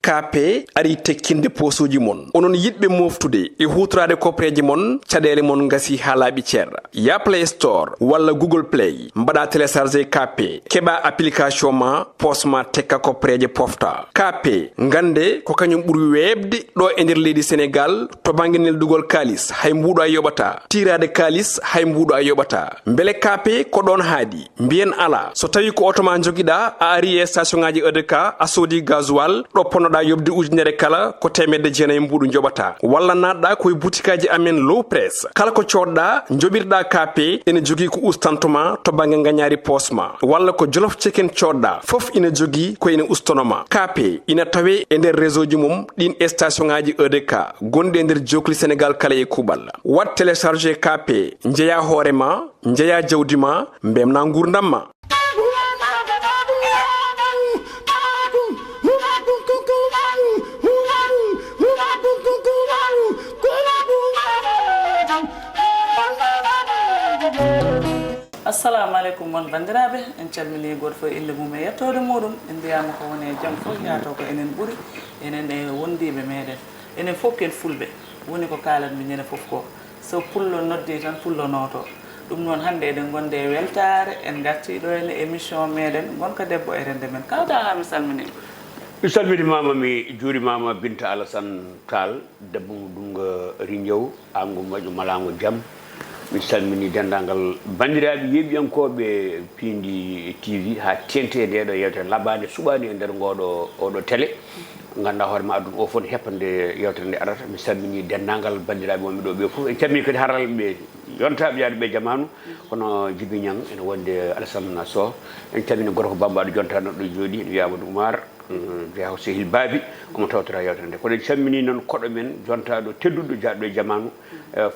KP ari tekkinde posuji mon onon yidbe moftude e hutrade kopreji mon cadele mon ngasi halabi cer ya Play Store wala Google Play mbada télécharger KP keba application ma posma tekka kopreje pofta KP ngande ko kanyum buri webde do e nder leydi Sénégal to banginel dugol kalis hay mbudo ay yobata tirade kalis hay mbudo ay yobata mbele KP ko don haadi mbien ala so tawi ko otoma jogida a ari e station ngaji EDK a sodi gasoil do ponoda yobde ujunere kala ko temedde jeenay mbudu jobata walla nadda koy boutikaji amen low press kala ko codda jobirda KP ene jogi ko ustantuma to bangi nganyari posma walla ko jolof chicken codda fof ina jogi ko ina ustonoma KP ina tawe e nder réseau ji mum din station ngaji EDK gonde nder jokli Sénégal kala e kubal wat télécharger KP njeya horema njeya jawdima mbemna ngurdamma assalamu alaikum mon bandirabe en calmini goto fo inde mum e yettode mudum en biyama ko woni jam fo yaato ko enen buri enen e wondibe meden enen fof ken fulbe woni ko kalat mi nyene fof ko so pullo noddi tan pullo noto dum non hande eden gonde weltare en gatti do en émission meden gonka debbo e rende men kawda ha mi salmini mama mi juri mama Binta Alassane Tall debbo dunga rinjow angu maju malango jam mi salmini dendangal bandiraɓe yeɓiyankoɓe Pindi TV ha tente ndeɗo yewtere labade suɓani e nder ngoɗo oɗo télé ganda hoorema aduna o fof ne heppande yewtere nde arata mi salmini dendangal bandiraɓe wonɓe ɗo ɓe fof en calmini kadi haralɓe yontaɓe yaade ɓe jamanu kono Djiby Niang ene wonde Alassane Sow en calmini goto ko bambaɗo jontano ɗo jooɗi ene wiya Amadou Oumar jeeho Sehil Babi komo tawtora yewtere nde kono en calmini noon koɗo men jontaɗo tedduɗo jaaɗo e jamanu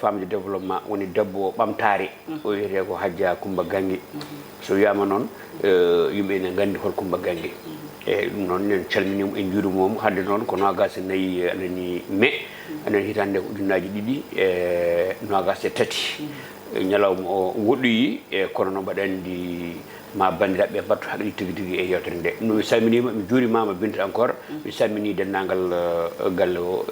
famde développement woni debbo ɓamtare o wiyete ko Hadja Coumba Gangue so wiyama noon yimɓe ene gandi hol Coumba Gangue e ɗum noon en calminimo en juurimomo hande noon ko nogas e nayyi anani mai anen hitande ko ujunaji ɗiɗi e nogas e tati ñalawma o woɗɗoyi e kono no mbaɗa andi ma bandiraɓe battu haɗo tigi tigi e yewtere nde no mi salminima mi juurimama Binta encore mi salmini dendagal galle o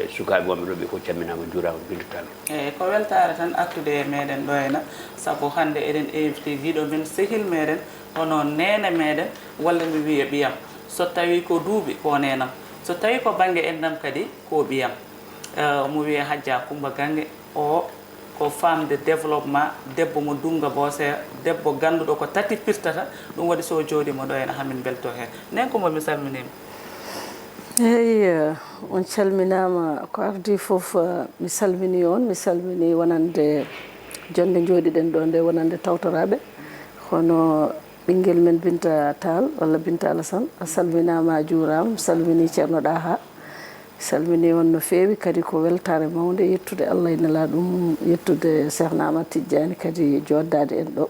sukaɓe wonɓe ɗo ɓe fof calminama juurama Binta Tall eyyi ko weltare tan artude e meɗen ɗo henna saabu hande eɗen invité wiɗo men sehil meɗen hono nene meɗen walla mi wiya ɓiyam so tawi ko duuɓi ko nenam so tawi ko banggue endam kadi ko ɓiyam mo wiya Hadja Coumba Gangue o ko femme de développement debbo mo dunga boseya debbo ganduɗo ko tati pirtata ɗum waɗi so jooɗimo ɗo hen hamin belto hen nen ko momi salminima eyyi on calminama ko ardi foof mi salmini on mi salmini wonande jonde jooɗiɗen ɗo nde wonande tawtoraɓe hono ɓinguel men Binta Tall walla Binta Alassane a salminama a juurama salmini ceerno Ɗaha salmini on no feewi kadi ko weltare mawde yettude Allah ene la ɗum yettude Cheikhna Ahmad Tidiane kadi joddade en ɗo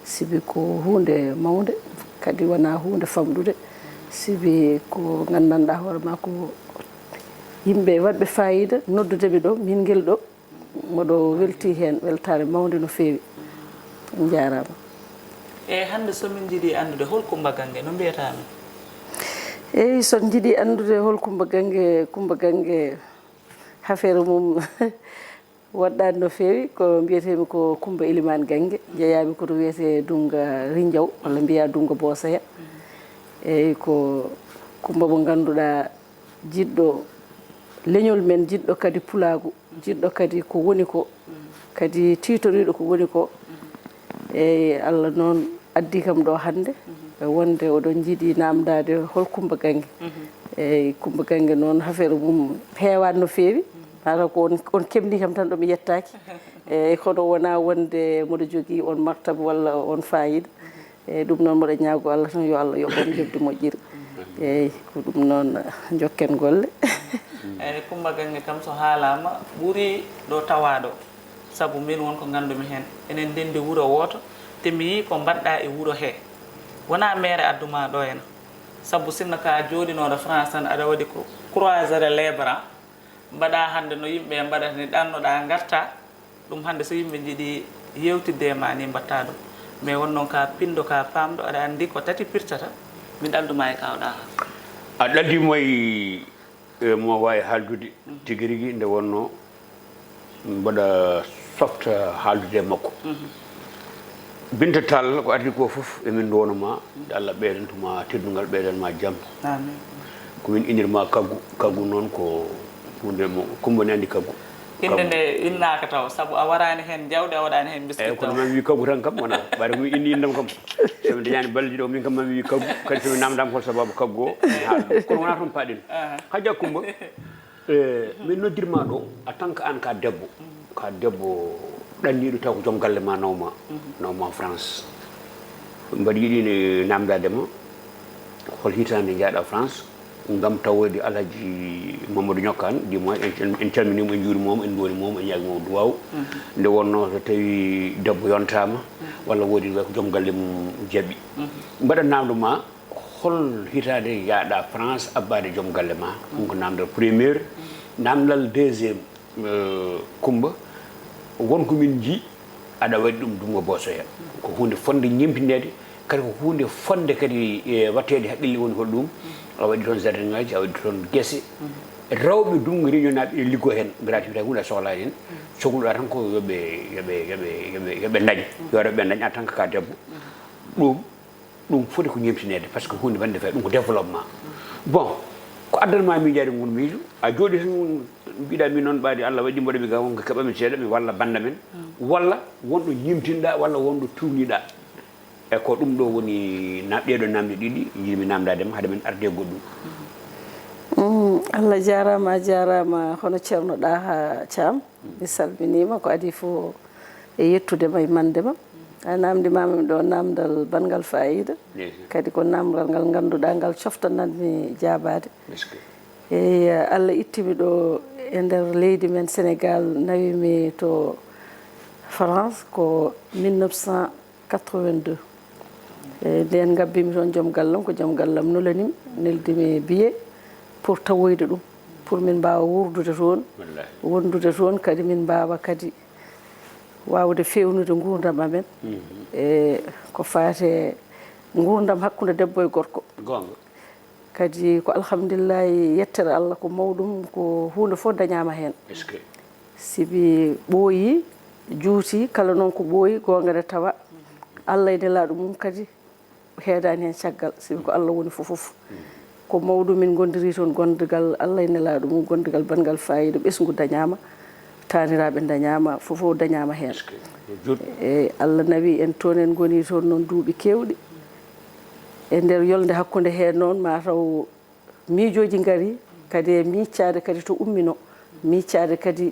sibi ko hunde mawde kadi wona hunde famɗude sibi ko gandanɗa hoorema ko yimɓe wadɓe fayida noddudeɓe ɗo min guel ɗo moɗo welti hen weltare mawde no feewi jarama e hande somin jiiɗi andude hol Coumba Gangue no mbiyatami eyyi son jiiɗi andude hol Coumba Gangue affaire mum waɗɗani no feewi ko mbiyetemi ko Coumba Elimane Gangue jeeyaɓe koto wiyete Dunga Rindiaw walla mbiya Dunga Boseya eyyi ko Coumba mo ganduɗa jiɗɗo leñol men jiɗɗo kadi pulagu jiɗɗo kadi ko woni ko kadi titoriɗo ko woni ko eyyi Allah noon addi kam ɗo hande wonde oɗon jiiɗi namdade hol Coumba Gangue eyyi Coumba Gangue noon affaire mum heewani no feewi mataw ko on kemni kam tan ɗo mi yettaki eyyi kono wona wonde moɗo jogui on martaba walla on fayida eyyi ɗum noon mboɗo ñaago Allah tan yo Allah yoɓon jobdi moƴƴiri eyyi ko ɗum noon jokken golle eyyi Coumba Gangue kam so haalama ɓuuri ɗo tawaɗo saabu min wonko gandumi hen enen ndendi wuuro woto te mi yi ko mbaɗɗa e wuuro he wona mere adduma ɗo henna saabu sinno ka jooɗinoɗo France tan aɗa waɗi ko croisere les bras mbaɗa hande no yimɓe mbaɗata ni ɗannoɗa garta ɗum hande so yimɓe jiiɗi yewtidde e ma ni mbatta ɗum mais won noon ka pindo ka pamɗo aɗa andi ko tati pirtata min ɗalduma e kawɗa a ɗaldi moy mo wawi haaldude tigi rigui nde wonno mbaɗa softa haaldude makko Binta Tall ko ardi ko fof emin donoma Allah ɓeydantuma teddugal ɓeydanma jaam amin komin inirma kaggu noon ko hunde mo kumbani andi kaggu inde nde innaka taw saabu a warani hen jawde a waɗani hen biskit kono mami wi kaggu tan kam wona ɓayde komi inni indam kam somi dañani balɗi ɗo min kam mami wi kaggu kadi somi namdama hol sababu kaggu o haala kono wona toon paaɗen ha jakkumba min noddirma ɗo en tant que an ka debbo ɗanniɗo taw ko joom galle ma nawma France mbaɗi yiɗi namdadema hol hitande jaaɗa France ngam tawde Alhaji Mamadou Ñokkane di moy en calminimo en juurimomo en donimomo en ñaagimo duwaw nde wonno so tawi debbo yontama walla woodi ko joom galle mum jaaɓi mbaɗa namdo ma hol hitande jaaɗa France abbade joom galle ma ɗum ko namdal premiére namdal deuxiéme Coumba wonko min ji aɗa waɗi ɗum Dumba Bosoya ko hunde fonde ñempinede kadi ko hunde fonde kadi wattede haqqille woni hol ɗum a waɗi toon jardin ngaji a waɗi toon guesse rewɓe Dumga réunion naɓe ene liggo hen gratuité hunde a sohlani hen cohluɗa tan ko yoɓe dañ yo rewɓe dañ en tant que ka debbo ɗum foti ko ñemtinede par ce que hunde wande fe ɗum ko développement bon ko addanma miijade ngon miijo a jooɗi tan mbiɗa min noon ɓaade Allah waɗi mbaɗami ga wonko keɓami seeɗa mi walla banda men walla wonɗo ñimtinɗa walla wonɗo tuwniɗa e ko ɗum ɗo woni ɗeɗo namde ɗiɗi yiɗmi namdadema haade men arde goɗɗum Allah jarama a jarama hono ceerno Ɗaha Thiam mi salminima ko adi fo e yettudema e mandema a namdimami ɗo namdal bangal fayida kadi ko namdal ngal ganduɗa ngal coftanatmi jabade e Allah ittimi ɗo e nder leydi men Sénégal nawimi to France ko 1982 nden gabbimi toon joom gallam ko joom gallam nulanim neldimi billet pour tawoyde ɗum pour min mbawa wurdude toon wondude toon kadi min mbawa kadi wawde fewnude gurdam amen e ko fate gurdam hakkude debbo e gorko kadi ko alhamdulillahi yettere Allah ko mawɗum ko hunde fof dañama hen sibi ɓooyi juuti kala noon ko ɓooyi gonga nde tawa Allah e nelaɗo mum kadi heedani hen caggal sibi ko Allah woni fof ko mawɗum min gondiri toon gondigal Allah e nelaɗo mum gondigal bangal fayida ɓesgu dañama taniraɓe dañama fofo dañama hen e Allah nawi en toon en goni toon noon duuɓi kewɗi e nder yolde hakkude hen noon mataw miijoji gaari kadi e miccade kadi to ummino miccade kadi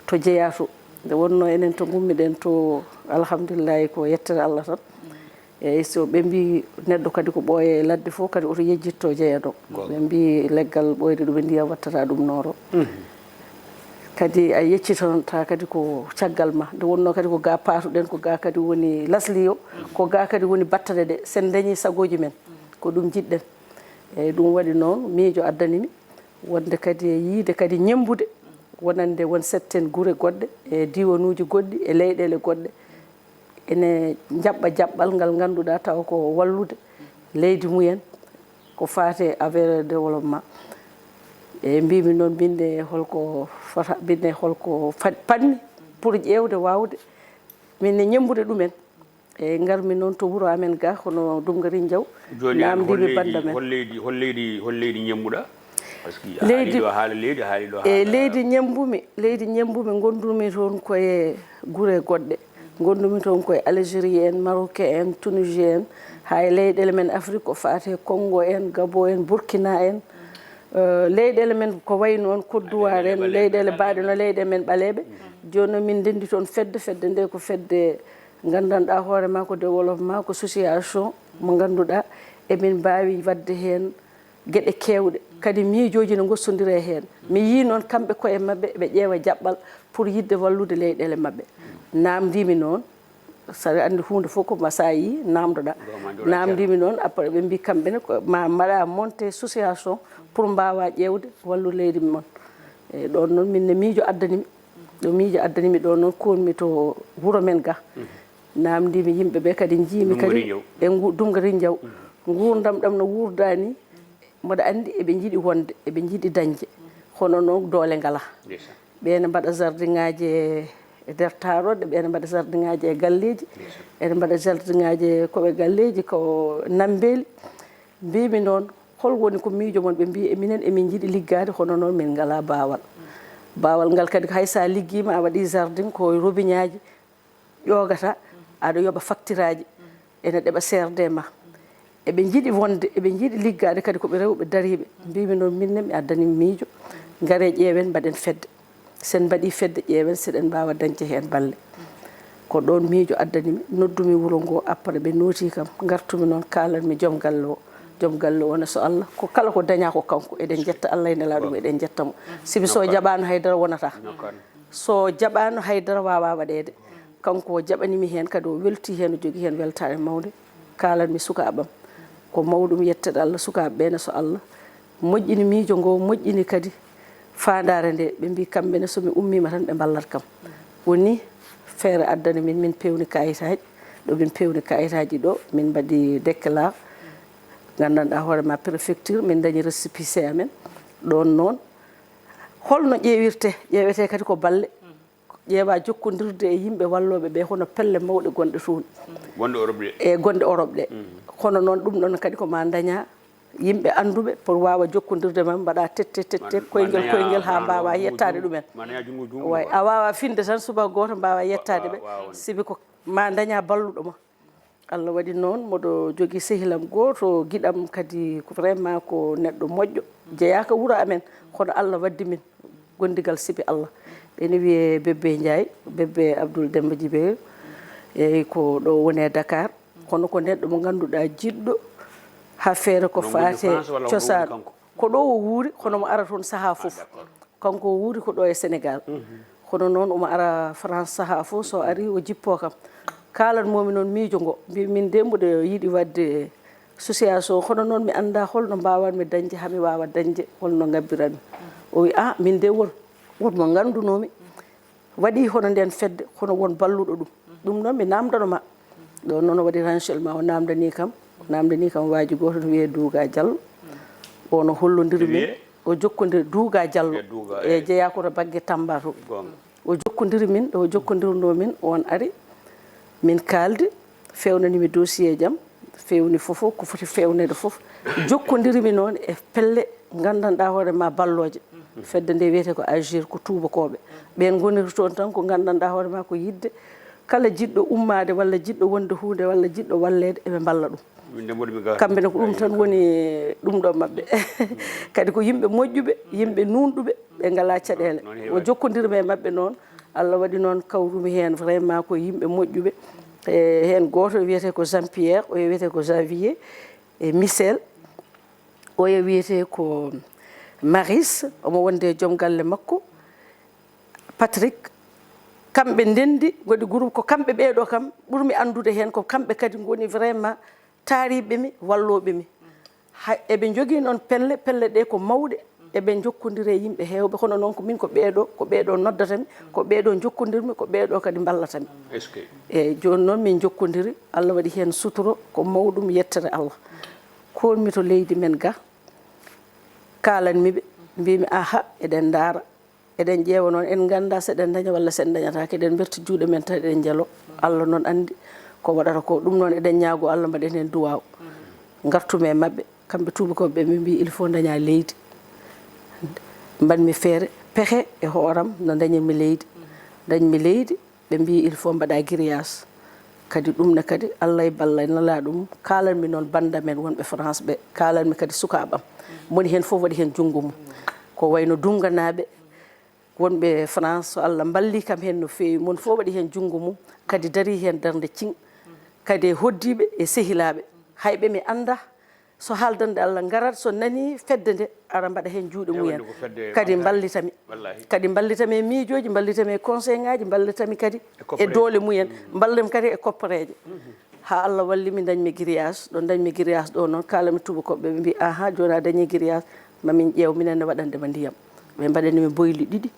to jeeya to nde wonno enen to gummiɗen to alhamdulillahi ko yettere Allah tan eyyi so ɓe mbi neɗɗo kadi ko ɓooye ladde fof kadi oto yejjitto jeeyano ɓe mbi leggal ɓoyde ɗum e ndiyam wattata ɗum nooro kadi a yeccitonta kadi ko caggal ma nde wonno kadi ko ga patuɗen ko ga kadi woni lasli o ko ga kadi woni battane ɗe sen dañi sagoji men ko ɗum jiɗɗen eyyi ɗum waɗi noon miijo addanimi wonde kadi e yiide kadi ñembude wonande won setten guure goɗɗe e diwanuji goɗɗi e leyɗele goɗɗe ene jaɓɓa jaɓɓal ngal ganduɗa taw ko wallude leydi mumen ko fate affaire développement e mbimi noon binde holko fota binde holko panmi pour ƴewde wawde minne ñembude ɗumen e garmi noon to wuuro amen ga hono Dumgari Diaw namdimi banda men hol leydi ñembuɗa par ce que haali ɗo haala leydi haali ɗo e leydi ñembumi gondumi toon koye guure goɗɗe gondumi toon koye Algérie en Marocain en Tunisie en hay leyɗele men Afrique ko fate Congo en Gabon en Burkina en leyɗele men ko way noon Côte d'Ivoire en leyɗele mbaɗe no leyɗe men ɓaleɓe joni noon min ndendi toon fedde nde ko fedde gandanɗa hoore ma ko développement ko association mo ganduɗa emin mbawi wadde hen gueɗe kewɗe kadi miijoji no gossodiri hen mi yi noon kamɓe koye mabɓe ɓe ƴeewa jaɓɓal pour yidde wallude leyɗele mabɓe namdimi noon saɗa andi hunde fof ko sa yi namdoɗa namdimi noon après ɓe mbi kamɓene ma mbaɗa monté association pour mbawa ƴewde wallu leydi mon eyyi ɗon noon minne miijo addanimi ɗo miijo addanimi ɗo noon konmi to wuuro men ga namdimi yimɓeɓe kadi jiimi kadi e Dumgari Diaw gurdam ɗam no wurdani mboɗo anndi eɓe njiɗi wonde eɓe njiɗi dañde hono noon doole ngala ɓeene mbaɗa jardin ŋaji e nder taarode ɓeene mbaɗa jardin ŋaji e galleji ene mbaɗa jardin ŋaji koɓe galleji ko Nambeli mbimi noon hol woni ko miijo mon ɓe mbi eminen emin jiɗi liggade hono noon min ngala baawal baawal ngal kadi hay sa liggima a waɗi jardin ko robiñaji ƴogata aɗa yoɓa facture aji ene ɗeɓa serde ma eɓe jiɗi wonde eɓe jiɗi liggade kadi koɓe rewɓe dariɓe mbimi noon minne mi addani miijo gaare ƴeewen mbaɗen fedde sen mbaɗi fedde ƴeewen seɗen mbawa dañde hen balle ko ɗon miijo addanimi noddumi wuuro ngo après ɓe nooti kam gartumi noon kalanmi joom galle o ne so Allah ko kala ko daña ko kanko eɗen jetta Allah e nelaɗum eɗen jettamo sibi so jaɓano haydara wonata so jaɓano haydara wawa waɗede kanko o jaɓanimi hen kadi o welti hen o jogui hen weltare mawde kalanmi sukaɓam ko mawɗum yettede Allah sukaɓe ɓene so Allah moƴƴini miijo ngo moƴƴini kadi fandare nde ɓe mbi kamɓene somi ummima tan ɓe ballat kam woni feere addani min pewni kayitaji ɗo min pewni kayitaji ɗo min mbaɗi déclare gandanɗa hoorema préfecture min dañi récépissé amen ɗon noon holno ƴeewete kadi ko balle ƴeewa jokkodirde e yimɓe walloɓe ɓe hono pelle mawɗe gonɗe toon gonɗe Europe ɗe hono noon ɗum ɗon kadi ko ma daña yimɓe anduɓe pour wawa jokkodirde mam mbaɗa tette koyguel ha mbawa yettade ɗumen way a wawa finde tan subaka goto mbawa yettade ɓe sibi ko ma daña balluɗo ma Allah waɗi noon moɗo jogui sehilam goto guiɗam kadi vraiment ko neɗɗo moƴƴo jeeyaka wuuro amen kono Allah waddi min gondigal sibi Allah ene wiye Bébé Ndiaye Bébé Abdoul Demba Djibéri eyyi ko ɗo woni Dakar kono ko neɗɗo mo ganduɗa jiɗɗo ha feere ko faate cosaan ko ɗo o wuuri kono mo ara toon saaha foof kanko o wuuri ko ɗo e Sénégal kono noon omo ara France saaha foof so ari o jippo kam kalanmomi noon miijo ngo mbi min de mboɗo yiiɗi wadde association hono noon mi anda holno mbawanmi dañde hami wawa dañde holno gabbiranmi o wi min de wonmo gandunomi waɗi hono nden fedde hono won balluɗo ɗum noon mi namdanoma ɗo noon o waɗi rancellement o namdani kam waaji goto no wiye Douga Diallo ono hollodiri min o jokkodiri Douga Diallo e jeeya koto baggue Tamba to o jokkodiri min o jokkodirno min on ari min kaldi fewnanimi dossier jam fewni fofo ko foti fewnede foof jokkodirimi noon e pelle gandanɗa hoorema balloje fedde nde wiyete ko agir ko tubakoɓe ɓen goniri toon tan ko gandanɗa hoorema ko yidde kala jiɗɗo ummade walla jiɗɗo wonde hunde walla jiɗɗo wallede eɓe balla ɗum kamɓene ko ɗum tan woni ɗum ɗo mabɓe kadi ko yimɓe moƴƴuɓe yimɓe nunɗuɓe ɓe ngala caɗele o jokkodirmi e mabɓe noon Allah waɗi noon kawrumi hen vraiment ko yimɓe moƴƴuɓe e hen goto wiyete ko Jean Pierre o wiyete ko Javier e Michel o wiyete ko Maris omo wonde joom galle makko Patrick kamɓe ndendi waɗi groupe ko kamɓe ɓeɗo kam ɓurmi andude hen ko kamɓe kadi goni vraiment taariɓe mi walloɓe mi eɓe jogui noon pelle ɗe ko mawɗe eɓe jokkodiri e yimɓe hewɓe hono noon ko min ko ɓeɗo noddatami ko ɓeɗo jokkodirmi ko ɓeɗo kadi ballatami eyyi joni noon min jokkodiri Allah waɗi hen suturo ko mawɗum yettere Allah kolmi to leydi men ga kalanmiɓe mbimi aha eɗen daara eɗen ƴeewa noon en ganda seɗen daña walla sen dañatake eɗen berti juuɗe men tan eɗen jaalo Allah noon andi ko waɗata ko ɗum noon eɗen ñaago Allah mbaɗen hen duwaw gartume mabɓe kamɓe tubakoɓe min mbi il faut daña leydi mbanmi feere pexe e hooram no dañirmi leydi dañmi leydi ɓe mbi il faut mbaɗa grillage kadi ɗumne kadi Allah e balla nala ɗum kalanmi noon banda men wonɓe France ɓe kalanmi kadi sukaɓam moni hen fof waɗi hen junggo mum ko wayno dunganaɓe wonɓe France so Allah balli kam hen no fewi mon fof waɗi hen junggo mum kadi dari hen darde cing kadi e hoddiɓe e sehilaɓe hayɓe mi anda so haaldande Allah garat so nani fedde nde ara mbaɗa hen juuɗe mumen kadi ballitami e miijoji ballitami e conseil ŋaji ballitami kadi e doole mumen ballami kadi e koppareje ha Allah walli mi dañmi grillage ɗo dañmi grillage ɗo noon kalami tubakoɓe ɓe mbi aha joni a dañi grillage mamin ƴeew minenne waɗandema ndiyam ɓe mbaɗanimi boyli ɗiɗi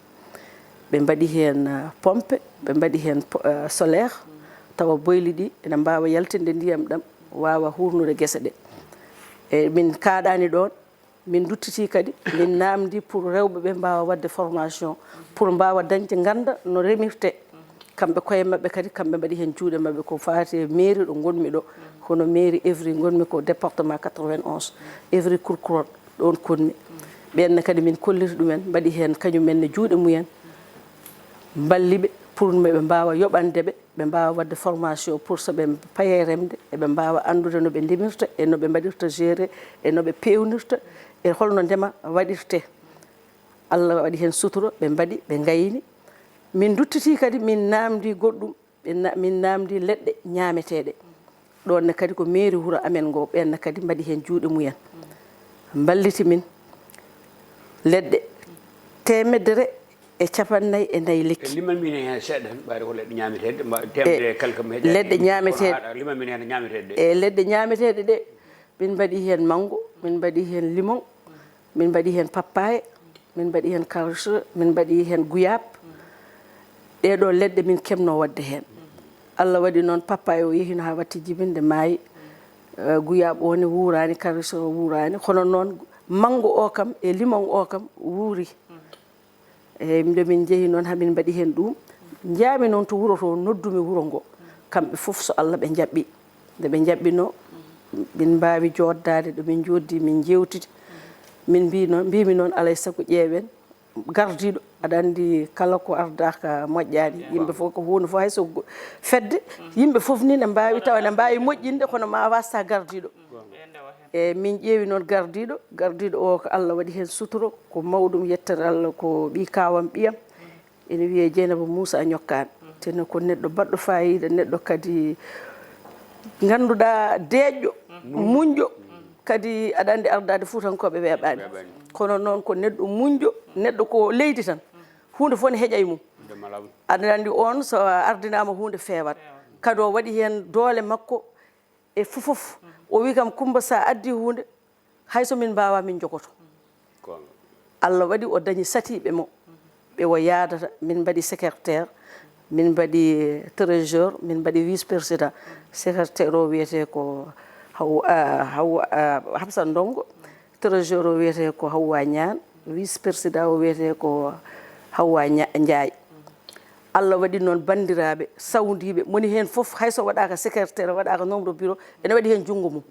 ɓe mbaɗi hen pompe ɓe mbaɗi hen solaire tawa boyli ɗi ene mbawa yaltinde ndiyam ɗam wawa hurnude guese ɗe e min kaaɗani ɗon min duttiti kadi min namdi pour rewɓe ɓe mbawa wadde formation pour mbawa dañde ganda no remirte kamɓe koye mabɓe kadi kamɓe mbaɗi hen juuɗe mabɓe ko fati mairie ɗo gonmi ɗo hono mairie Évry gonmi ko département 91 Évry Courcouronne ɗon konmi ɓenne kadi min kolliti ɗumen mbaɗi hen kañumenne juuɗe mumen balliɓe pour ɓe mbawa yoɓandeɓe ɓe mbawa wadde formation pour so ɓe paye remde eɓe mbawa andude no ɓe ndemirta e no ɓe mbaɗirta géré e no ɓe pewnirta e holno ndema waɗirte Allah waɗi hen suturo ɓe mbaɗi ɓe gayni min duttiti kadi min namdi goɗɗum min namdi leɗɗe ñameteɗe ɗonne kadi ko mairie wuuro amen ngo ɓenne kadi mbaɗi hen juuɗe mumen balliti min leɗɗe 154 lekki liman min hen seeɗa tan ɓaade ko leɗɗe ñameteɗe temedere quelque meeɗa leɗɗe ñameteɗe liman min hen ñameteɗe e leɗɗe ñameteɗe ɗe min mbaɗi hen mango min mbaɗi hen limon min mbaɗi hen papaye min mbaɗi hen karche min mbaɗi hen guyap ɗeɗo leɗɗe min kemno wadde hen Allah waɗi noon papaye o yehino ha watti jibinde maayi guyap o ne wuurani karche o wuurani hono noon mango o kam e limon o kam wuuri e nde min jeehi noon hamin mbaɗi hen ɗum jaami noon to wuuro to noddumi wuuro ngo kamɓe fof so Allah ɓe jaɓɓi nde ɓe jaɓɓino min mbawi joddade ɗo min joddi min jewtidi min mbimi noon alay saago ƴeewen gardiɗo aɗa andi kala ko ardaka moƴƴani yimɓe fof ko hunde fof hayso fedde yimɓe fof ni ne mbawi taw ne mbawi moƴƴinde kono ma wasta gardiɗo e min ƴeewi noon gardiɗo o ko Allah waɗi hen suturo ko mawɗum yettere Allah ko ɓi kawam ɓiyam ene wiye Dieynaba Moussa Ñokkane teno ko neɗɗo baɗɗo fayida neɗɗo kadi ganduɗa deeƴƴo muñƴo kadi aɗa andi ardade Fuutankoɓe weeɓani kono noon ko neɗɗo muñƴo neɗɗo ko leydi tan hunde fof ne heeƴa e mum aɗa andi on so ardinama hunde fewat kadi o waɗi hen doole makko e fofof o wi kam Coumba sa addi hunde hayso min mbawa min jogoto Allah waɗi o dañi satiɓe mo ɓe o yadata min mbaɗi secrétaire min mbaɗi trésor min mbaɗi vice président secrétaire o wiyete ko Habsa Ndongo trésor o wiyete ko Hawwa Ñaan vice président o wiyete ko Hawwa Ndiaye Allah waɗi noon bandiraɓe sawdiɓe moni hen foof hayso waɗaka secrétaire waɗaka nombre bureau ene waɗi hen junggo mum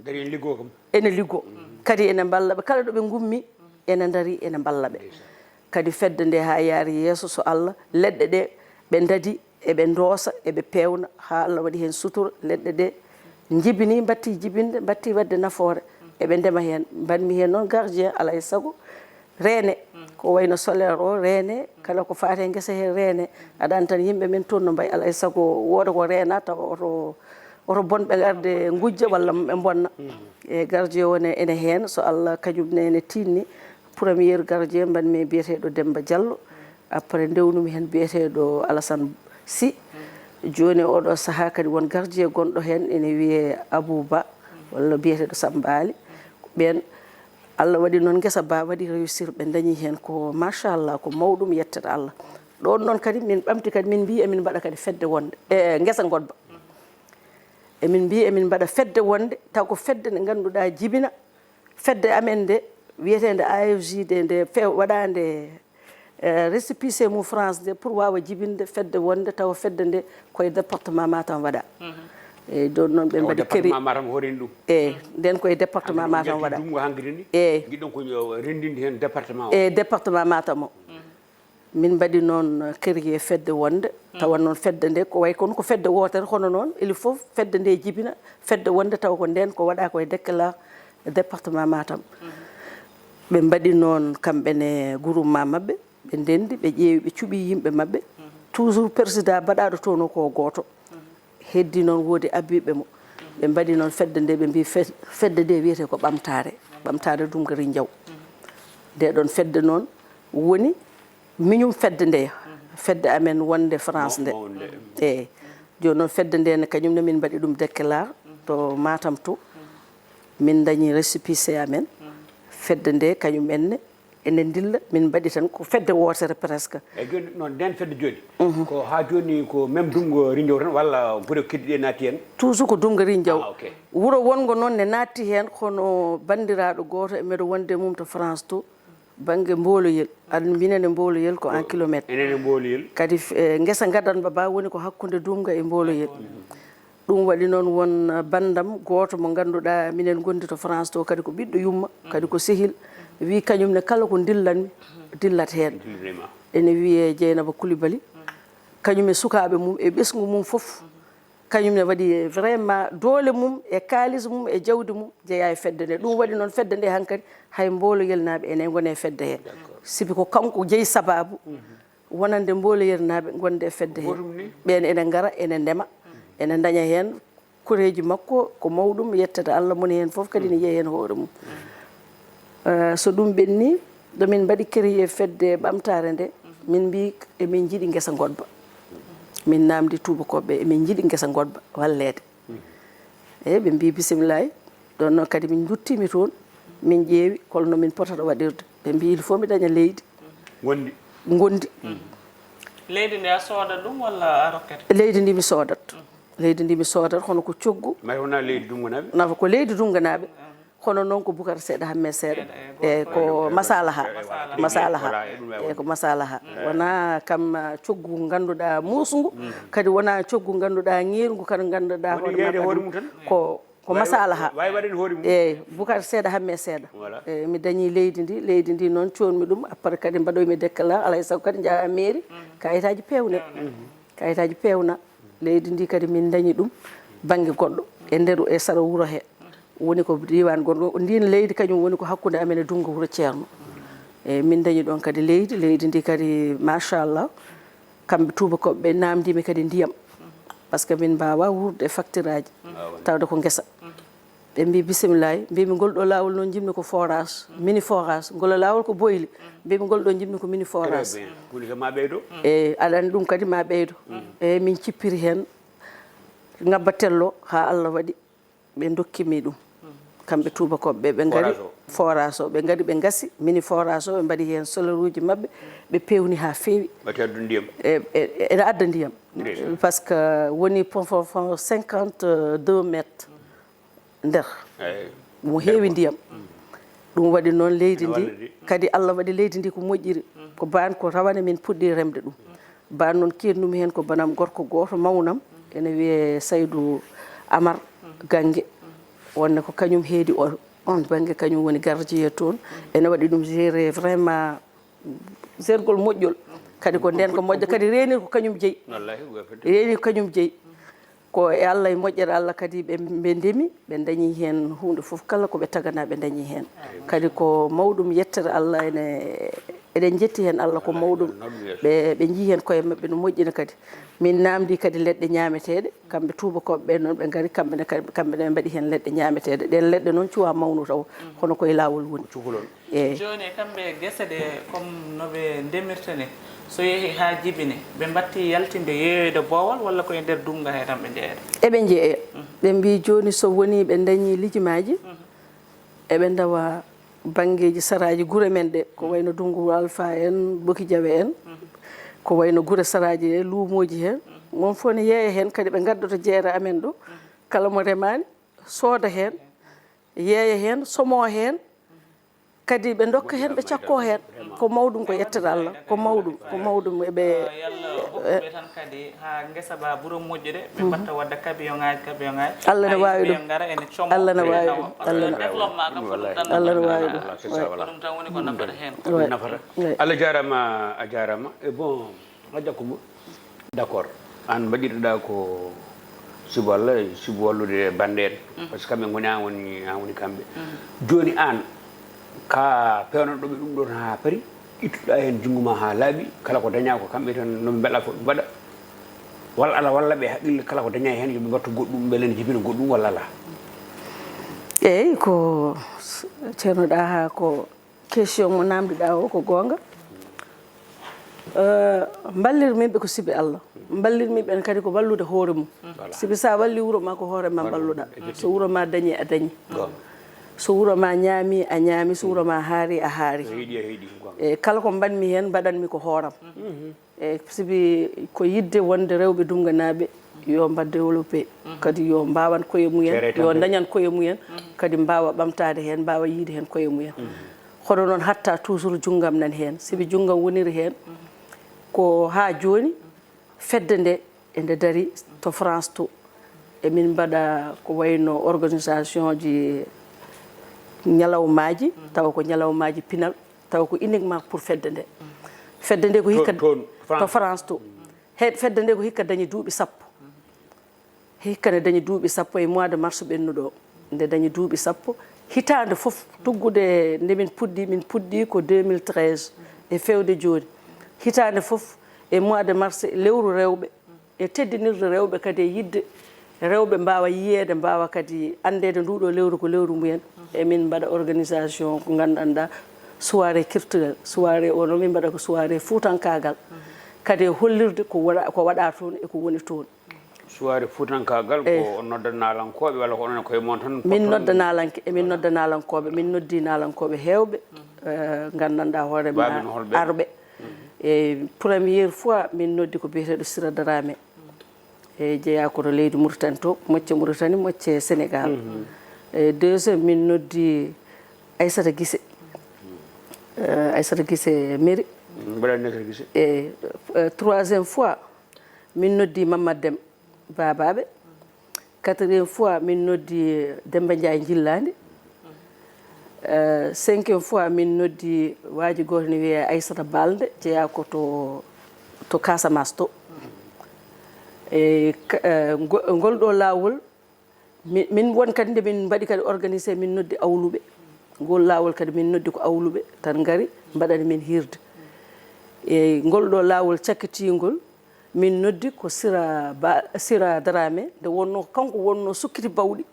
ene liggo kadi ene ballaɓe kala ɗo ɓe gummi ene daari ene ballaɓe kadi fedde nde ha yaari yeeso so Allah leɗɗe ɗe ɓe dadi eɓe doosa eɓe pewna ha Allah waɗi hen sutoro leɗɗe ɗe jibini batti jibinde batti wadde nafoore eɓe ndema hen mbanmi hen noon gardien alay saago reene ko wayno solaire o reene kala ko faate guesa hen reene aɗa andi tan yimɓe men toon no mbayi alay saago wooda ko reena taw oto bonɓe garde gujja walla ɓe bonna e gardien o ene hen so Allah kañum ene tinni premier gardien mbanmi biyeteɗo Demba Diallo après ndewnumi hen biyeteɗo Alassane Sy joni oɗo saaha kadi won gardien gonɗo hen ene wiye Abouba walla biyeteɗo Sambali ɓen Allah waɗi noon guesa ba waɗi réussir ɓe dañi hen ko machallah ko mawɗum yettata Allah ɗon noon kadi min ɓamti kadi min mbi emin mbaɗa kadi fedde wonde e guesa godba emin mbi emin mbaɗa fedde wonde taw ko fedde nde ganduɗa jibina fedde amen nde wiyetede AFJ nde waɗande récépissé mum France nde pour wawa jibinde fedde wonde taw fedde nde koye département Matam waɗa eyyi ɗon noon ɓe mbaɗi keri eyyi nden koye département Matam waɗa eyyi giɗon ko rendinde hen département o eyyi département Matam o min mbaɗi noon créé fedde wonde tawa noon fedde nde ko way kono ko fedde wotere hono noon il faut fedde nde jibina fedde wonde taw ko nden ko waɗa koye déclare département Matam ɓe mbaɗi noon kamɓene groupement mabɓe ɓe ndendi ɓe ƴeewi ɓe cuuɓi yimɓe mabɓe toujours président baɗaɗo toon ko goto heddi noon woodi abbiɓe mo ɓe mbaɗi noon fedde nde ɓe mbi fedde nde wiyete ko ɓamtare Dungari Diaw nde ɗon fedde noon woni miñum fedde nde fedde amen wonde France nde eyyi joni noon fedde nde ne kañumne min mbaɗi ɗum déclare to Matam to min dañi récépissé amen fedde nde kañum enne enen dilla min mbaɗi tan ko fedde wotere presque e joni non nden fedde joni ko ha joni ko même dungo rinjow tan walla gure keddiɗe naati hen toujours ko dunga rinjaw okay. wuro wongo noon ne naatti hen kono bandiraɗo goto emeɗo wonde mum to France to banggue mboloyel aɗa minene mboloyel ko 1 kilométre enene mboloyel kadi guesa gadanba ba woni ko hakkude dumga e mboloyel ɗum waɗi noon won bandam goto mo ganduɗa minen gondi to France to kadi ko ɓiɗɗo yumma kadi ko sehil wi kañumne kala ko dillanmi dillat hen ene wiye Dieynaba Coulibaly kañum e sukaɓe mum e ɓesgu mum foof kañumne waɗi vraiment doole mum e kalis mum e jawdi mum jeeya e fedde nde ɗum waɗi noon fedde nde hankkadi hay mboloyel naaɓe ene gone fedde he sibi ko kanko jeeyi sababu wonande mboloyel naaɓe gonde e fedde he ɓen ene ngara ene ndema ene daña hen koreji makko ko mawɗum yettata Allah moni hen foof kadi ne yeehi hen hoore mum so ɗum ɓenni ɗomin mbaɗi créé fedde ɓamtare nde min mbi emin jiiɗi guesa godba min namdi tubakoɓe emin jiiɗi guesa godba wallede eyyi ɓe mbi bisimillahi ɗon noon kadi min duttimi toon min ƴeewi holno min potata waɗirde ɓe mbi il faut mi daña leydi gondi leydi ndi a soodat ɗum walla a rokkete leydi ndi mi soodat leydi ndi mi soodat hono ko coggu may wona leydi dumganaɓe nafa ko leydi dumganaɓe hono noon ko Boucar Seeɗa Hamme Seeɗa e ko masalaha e ko masalaha wona kam coggu ganduɗa muusngu kadi wona coggu ganduɗa ñirgu kadi ganduɗa ko masalaha eyyi Boucar Seeɗa Hamme Seeɗa eyyi mi dañi leydi ndi noon conmi ɗum après kadi mbaɗoymi déclaré alay saago kadi jaa mairie kayitaji pewna leydi ndi kadi min dañi ɗum banggue goɗɗo e nder e sara wuuro he woni ko diwan gonɗo ndin leydi kañum woni ko hakkude amen e Dungu Wuuro Ceerno e min dañi ɗon kadi leydi ndi kadi machallah kamɓe tubakoɓe namdimi kadi ndiyam par ce que min mbawa wurde e facture aji tawde ko guesa ɓe mbi bisimillahi mbimi ngol ɗo lawol noon jimmi ko forage mini forage ngol lawol ko boyli mbimi ngol ɗo jimmi ko mini forage e aɗani ɗum kadi ma ɓeydo e min cippiri hen ngabbatello ha Allah waɗi ɓe dokkimi ɗum kamɓe tubakoɓe ɓe ngari forage o ɓe ngari ɓe gasi mini forage o ɓe mbaɗi hen solaire uji mabɓe ɓe pewni ha feewi ene adda ndiyam par ce que woni profond 52 métres nder mo heewi ndiyam ɗum waɗi noon leydi ndi kadi Allah waɗi leydi ndi ko moƴƴiri ko ban ko rawane min puɗɗi remde ɗum ban noon kennumi hen ko banam gorko goto mawnam ene wiye Saydou Amar Gangue wonne ko kañum heedi on banggue kañum woni gardien toon ene waɗi ɗum géré vraiment gérgol moƴƴol kadi ko nden ko moƴƴo kadi renir ko kañum jeeyi ko e Allah e moƴƴere Allah kadi ɓe ndemi ɓe dañi hen hunde foof kala koɓe tagana ɓe dañi hen kadi ko mawɗum yettere Allah eɗen jetti hen Allah ko mawɗum ɓe jii hen koye mabɓe no moƴƴina kadi min namdi kadi leɗɗe ñameteɗe kamɓe tubakoɓe noon ɓe gari kamɓe mbaɗi hen leɗɗe ñameteɗe ɗen leɗɗe noon cuwa mawnu taw hono koye lawol woni eyyi joni kamɓe guese ɗe comme noɓe ndemirta ni so yeehi ha jibine ɓe batti yaltinde yeeyoyde boowal walla koye nder dumga he tan ɓe jeeyata eɓe jeeya ɓe mbi joni so woni ɓe dañi lijumaji eɓe dawa banggueji saraji guure men ɗe ko wayno Dungu Alpha en Boki Diawe en ko wayno guure saraji e luumoji hen mon fof ne yeeya hen kadi ɓe gaddoto jeere amen ɗo kala mo remani sooda hen yeeya hen somo hen kadi ɓe dokka hen ɓe cakko hen ko mawɗum ko yettere Allah ko mawɗum eɓe hokkuɓe tan kadi ha guesa ba ɓuura moƴƴude ɓe mbatta wadde camion ngaji Allah ne wawi ɗum gara ene como Allah ne wawi ɗum développement kam Allah ne wawi ɗum tan woni ko nafata hen nafata Allah jarama a jarama e bon Hadj Coumba d' accord an mbaɗirɗa ko sibo Allah sibo wallude bande en par ce que kamɓe goni ha woni kamɓe joni an ka pewnan ɗoɓe ɗum ɗon ha paari ittuɗa hen jungo ma ha laaɓi kala ko daña ko kamɓe tan noɓe mbeɗa ko ɗum waɗa walla ala walla ɓe haqqille kala ko daña hen yoɓe mbattu goɗɗum beele ne jibina goɗɗum walla ala eyyi ko ceernoɗa ha ko question mo namdiɗa o ko gonga ballirminɓe ko sibi Allah ballirminɓe kadi ko wallude hoore mum sibi sa walli wuuro ma ko hoore ma balluɗa so wuuro ma dañi a dañi so wuro ma ñaami a ñaami so wuro ma haari a haari e kala ko mbanmi hen mbaɗanmi ko hooram e sibi ko yidde wonde rewɓe dumganaaɓe yo mbad développé kadi yo mbawan koye mumen yo dañan koye mumen kadi mbawa ɓamtade hen mbawa yiide hen koye mumen hoɗo noon hatta toujours junggam nan hen sibi junggam woniri hen ko ha joni fedde nde ende dari to France to emin mbaɗa ko wayno organisation ji ñalawmaji tawa ko ñalawmaji pinal tawa ko uniquement pour fedde nde ko hikka to France to fedde nde ko hikka dañi duuɓi sappo hikka ne dañi duuɓi sappo e mois de mars ɓennuɗo nde dañi duuɓi sappo hitande fof tuggude nde min puɗɗi ko 2013 e fewde joni hitande fof e mois de mars lewru rewɓe e teddinirde rewɓe kadi e yidde rewɓe mbawa yiyede mbawa kadi andede nduɗo lewru ko lewru mumen emin mbaɗa organisation ko gandanɗa soirée culturel soirée o noon min mbaɗa ko soirée fuutankagal kadi e hollirde ko waɗa toon e ko woni toon soirée fuutankagal ko nodda nalankoɓe walla ko onon koye mon tan min nodda nalanke emin nodda nalankoɓe min noddi nalankoɓe hewɓe gandanɗa hoore ma arɓe e première fois min noddi ko biyeteɗo Sira Darame e jeeya koto leydi Mauritanie to mocce Mauritanie mocce Sénégal e deuxiéme min noddi Aissata Guissé Méri e troisiéme fois min noddi Mamadou Deme Babaɓe quatriéme fois min noddi Demba Ndiaye Jillandi cinquiéme fois min noddi waaji goto ne wiye Aissata Balde jeeya ko to Casamance to e ngolɗo lawol min won kadi nde min mbaɗi kadi organisé min noddi awluɓe ngol lawol kadi min noddi ko awluɓe tan gari mbaɗani min hirde e ngolɗo lawol cakkitigol min noddi ko Sira Darame nde wonno kanko wonno sukkiti bawɗi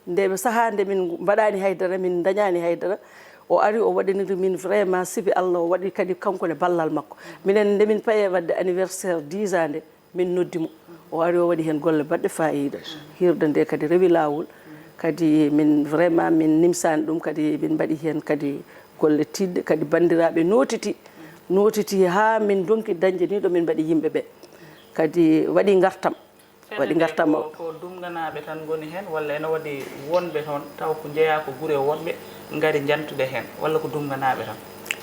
nde saaha nde min mbaɗani haydara min dañani haydara o ari o waɗaniri min vraiment sibi Allah o waɗi kadi kanko ne ballal makko minen nde min paye wadde anniversaire 10 ans nde min noddimo o ari o waɗi hen golle baɗɗe fayida hirde nde kadi rewi lawol kadi min vraiment min nimsani ɗum kadi min mbaɗi hen kadi golle tidde kadi bandiraɓe notiti ha min donki dañde ni ɗo min mbaɗi yimɓeɓe kadi waɗi gartam ko dumganaɓe tan goni hen walla ene waɗi wonɓe toon taw ko jeeya ko guure wonɓe gari jantude hen walla ko dumganaɓe tan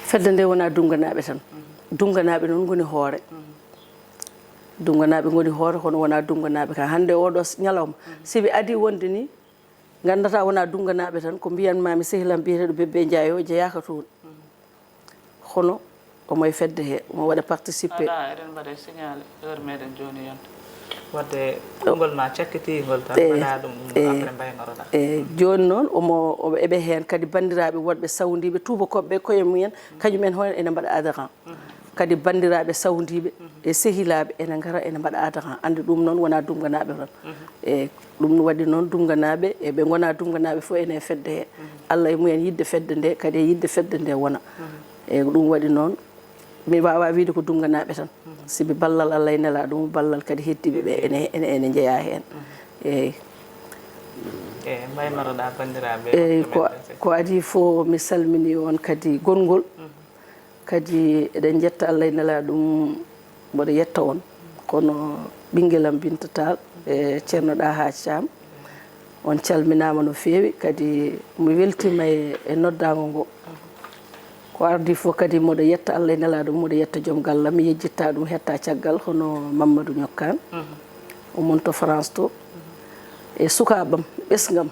fedde nde wona dumganaɓe tan dumganaɓe noon goni hoore dumganaɓe goni hoore hono wona dumganaɓe ka hande oɗo ñalawma sibi adi wonde ni gandata wona dumganaɓe tan ko mbiyanmami sehilam biyeteɗo Bébé Ndiaye o jeeyaka toon hono omo e fedde he omo waɗa participé eɗen mbaɗa signalé heure meɗen joni yonta wadde konngol ma cakkitigol tan mbaɗa ɗum après mbaynoroɗa e joni noon omo eɓe hen kadi bandiraɓe wonɓe sawdiɓe tubakoɓe koye mumen kañumen hono ene mbaɗa adran kadi bandiraɓe sawdiɓe e sehilaɓe ene gara ene mbaɗa adran ande ɗum noon wona dumganaɓe tan e ɗum waɗi noon dumganaɓe eɓe gona dumganaɓe fof ene fedde he Allah e mumen yidde fedde nde kadi e yidde fedde nde wona e ɗum waɗi noon mi wawa wiide ko dumganaɓe tan sibi ballal Allah e nela ɗum ballal kadi heddiɓe ɓe ene jeeya hen eyyi mbaynoroɗa bandiraɓe eyyi ko adi fo mi salmini on kadi gongol kadi eɗen jetta Allah e nela ɗum mboɗo yetta on kono ɓinguelam Binta Tall e ceerno Ɗaha Thiam on calminama no fewi kadi mi weltima e noddago ngo ko ardi fof kadi moɗo yetta Allah e nela ɗum moɗo yetta joom gallam mi yejjitta ɗum hetta caggal hono Mamadou Ñokkane omon to France to e sukabam ɓesgam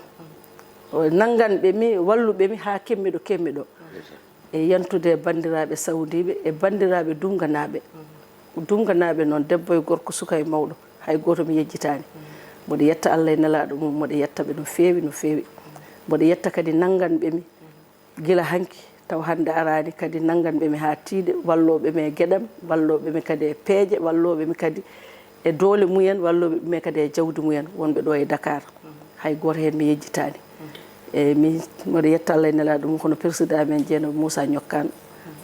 nanganɓe mi walluɓe mi ha kemmiɗo e yantude bandiraɓe sawdiɓe e bandiraɓe dumganaɓe noon debbo e gorko suka e mawɗo hay goto mi yejjitani mboɗo yetta Allah e nelaɗo mum mboɗo yettaɓe no fewi mboɗo yetta kadi nanganɓe mi guila hanki taw hande arani kadi nanganɓe mi ha tiiɗe walloɓe mi e gueɗam walloɓe mi kadi e peeje walloɓe mi kadi e doole mumen walloɓe mi kadi e jawdi mumen wonɓe ɗo e Dakar hay goto hen mi yejjitani e mboɗo yetta Allah e nelaɗo mum kono président men Dieynaba Moussa Ñokkane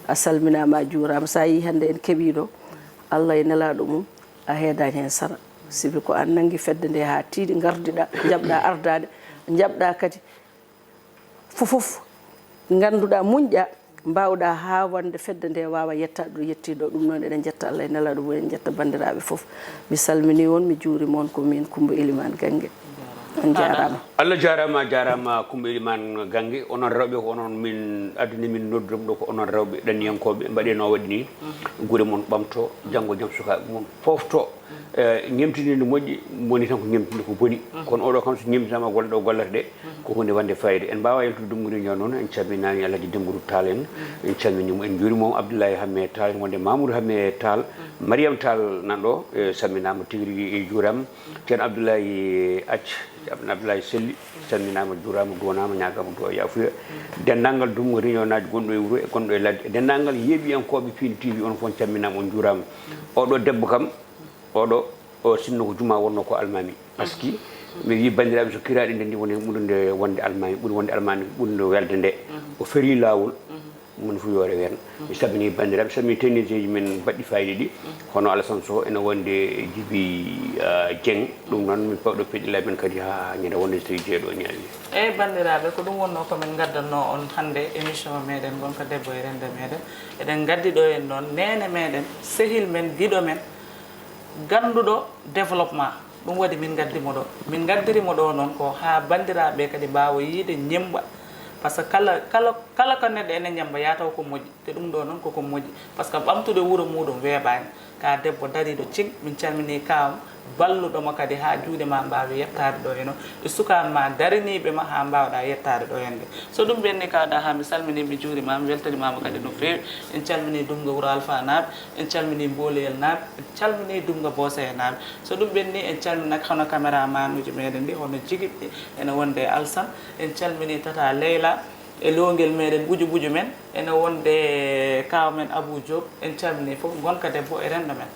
a salminama a juurama sa yi hande en keeɓiɗo Allah e nelaɗo mum a heedani hen sara sibi ko an nanggui fedde nde ha tiiɗi gardiɗa jaɓɗa ardade jaɓɗa kadi fofof ganduɗa muñƴa mbawɗa ha wonde fedde nde wawa yettade ɗo yettiɗo ɗum noon eɗen jetta Allah e nelaɗo mum en jetta bandiraɓe foof mi salmini on mi juurima on ko min Coumba Elimane Gangue on jarama Allah jarama Coumba Elimane Gangue onon rewɓe ko onon min addani min nodduɗum ɗo ko onon rewɓe ɗanniyankoɓe mbaɗe no waɗi ni guure moon ɓamto janggo jaam sukaɓe moon fofto ñemtini no moƴƴi woni tan ko ñemtini ko boni kono oɗo kam so ñemtitama golle ɗo gollata ɗe ko hunde wande fayida en mbawa yaltude Dumburi ñoo noon en calminani Alhaji Dembourou Tall en calminimo en juurimomo Abdoulaye Hamme Tall en wonde Mamoudou Hamme Tall Mariam Tall nanɗo salminama tigui rigui e juuram ceerno Abdoulaye Acc Abdoulaye Selli salminama juurama duwanama ñagama duwa yafuya dendagal Dumburi ñoo naji gonɗo e wuuro e gonɗo e ladde dendagal yeeɓiyankoɓe Pile TV on fof calminama on juurama oɗo debbo kam oɗo o sinno ko juma wonno ko almami par ce que mi wi bandiraɓe so kiraɗe nde ndi woni ɓuurde wonde almami ɓuuri wonde almami ɓurde welde nde o feeri lawol mun fu yore wen mi sabini bandiraɓe sami technicien men baɗɗi fayida ɗi hono Alassane Sow ene wonde Djiby Dieng ɗum noon min pawɗo peɗɗilaɓe men kadi ha ñande wonde so tawi jeeɗo ñawi eyyi bandiraɓe ko ɗum wonno komin gaddanno on hande émission meɗen gonka debbo e rende meɗen eɗen gaddi ɗo en noon nene meɗen sehil men guiɗo men ganduɗo développement ɗum waɗi min gaddimo ɗo min gaddirimo ɗo noon ko ha bandiraɓe kadi mbawa yiide ñemba par ce que kala ko neɗɗo ene ñemba yataw ko moƴƴi te ɗum ɗo noon koko moƴƴi par ce que ɓamtude wuuro muɗum weeɓani ka debbo dariɗo cing min calmini kawam balluɗomo kadi ha juuɗe ma mbawi yettade ɗo heno e sukaɓe ma dariniɓe ma ha mbawɗa yettade ɗo hende so ɗum ɓenni kawɗa ha mi salmini mi juurimama mi weltanimama kadi no fewi en calmini Dumga Wuro Alpha naaɓe en calmini Mboleyel naaɓe en calmini Dumga Bosseye naaɓe so ɗum ɓenni en calmina hono caméraman uji meɗen ɗi hono Djigiɓɓe ene wonde Alsane en calmini Tata Leyla e lowguel meɗen ɓuuju ɓuuju men ene wonde kaw men Abou Diop en calmini foof gonka debbo e rendo men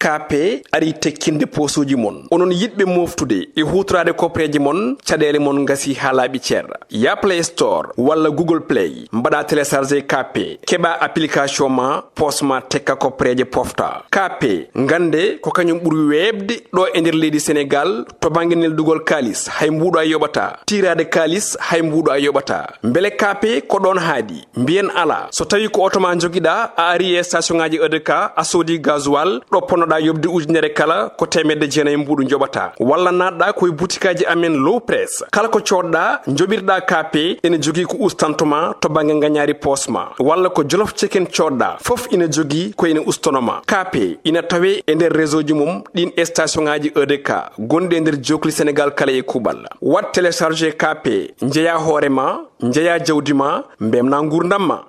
KP ari tekkinde posuji mon onon yidɓe moftude e hutorade kopreji mon caɗele mon gasi ha laaɓi ceerra ya Play Store walla Google Play mbaɗa téléchargé KP keɓa application ma posma tekka kopreje pofta KP gande ko kañum ɓuuri webde ɗo e nder leydi Sénégal to banggue neldugol kalis hay mbuɗo a yoɓata tirade kalis hay mbuɗo a yoɓata beele KP ko ɗon haadi mbiyen ala so tawi ko auto ma joguiɗa a ari e station ngaji EDK a soodi gasoil ɗo ponnoɗa yobde ujunere kala ko temedde jeenayyi mbuɗu joɓata walla natɗa koye boutikaji amen low press kala ko coɗɗa joɓirɗa KP ene jogui ko ustantoma to banggue gagnari posma walla ko jolof chicken coɗɗa foof ina jogui ko ene ustonoma KP ina tawe e nder réseau ji mum ɗin station ngaji EDK gonɗi e nder jokli Sénégal kala e kuuɓal wat téléchargé KP jeeya hoorema jeeya jawdi ma mbemna gurdam ma